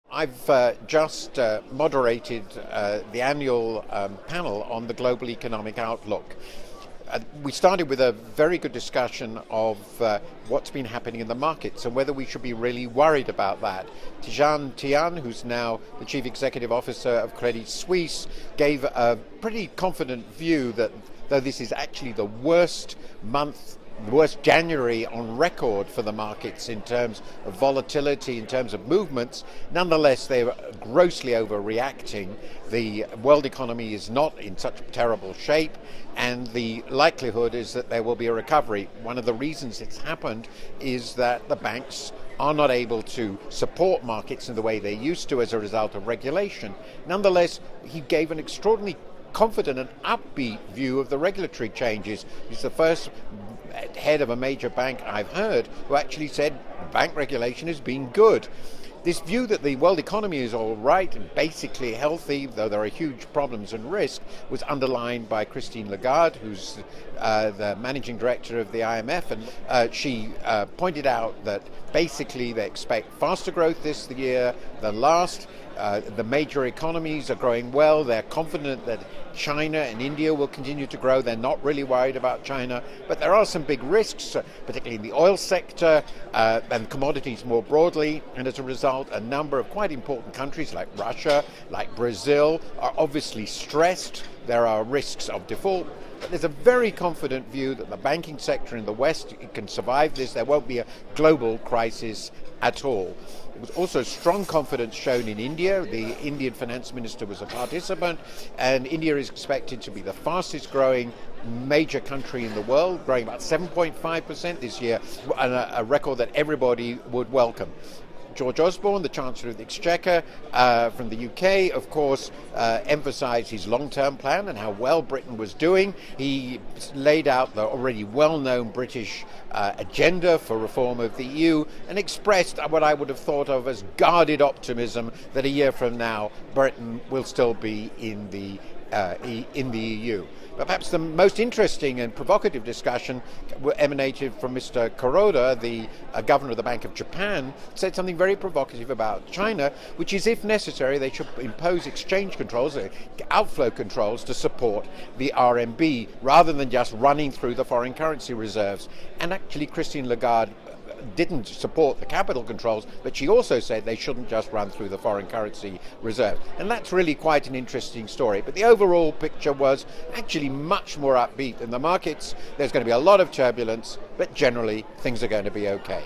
I've just moderated the annual panel on the global economic outlook. We started with a very good discussion of what's been happening in the markets and whether we should be really worried about that. Tidjane Thiam, who's now the Chief Executive Officer of Credit Suisse, gave a pretty confident view that though this is actually the worst January on record for the markets in terms of volatility, in terms of movements. Nonetheless, they're grossly overreacting. The world economy is not in such terrible shape, and the likelihood is that there will be a recovery. One of the reasons it's happened is that the banks are not able to support markets in the way they used to as a result of regulation. Nonetheless, he gave an extraordinarily confident and upbeat view of the regulatory changes. He's the first head of a major bank I've heard who actually said bank regulation has been good. This view that the world economy is all right and basically healthy, though there are huge problems and risks, was underlined by Christine Lagarde, who's the managing director of the IMF, and she pointed out that basically they expect faster growth this year than last. The major economies are growing well. They're confident that China and India will continue to grow. They're not really worried about China, but there are some big risks, particularly in the oil sector and commodities more broadly. And as a result, a number of quite important countries like Russia, like Brazil, are obviously stressed. There are risks of default. But there's a very confident view that the banking sector in the West can survive this. There won't be a global crisis at all. There was also strong confidence shown in India. The Indian finance minister was a participant, and India is expected to be the fastest growing major country in the world, growing about 7.5% this year, and a record that everybody would welcome. George Osborne, the Chancellor of the Exchequer from the UK, of course, emphasised his long-term plan and how well Britain was doing. He laid out the already well-known British agenda for reform of the EU and expressed what I would have thought of as guarded optimism that a year from now Britain will still be in the EU. But perhaps the most interesting and provocative discussion emanated from Mr. Kuroda, the governor of the Bank of Japan, said something very provocative about China, which is, if necessary, they should impose exchange controls, outflow controls, to support the RMB, rather than just running through the foreign currency reserves. And actually, Christine Lagarde didn't support the capital controls, but she also said they shouldn't just run through the foreign currency reserve. And that's really quite an interesting story. But the overall picture was actually much more upbeat in the markets. There's going to be a lot of turbulence, but generally things are going to be okay.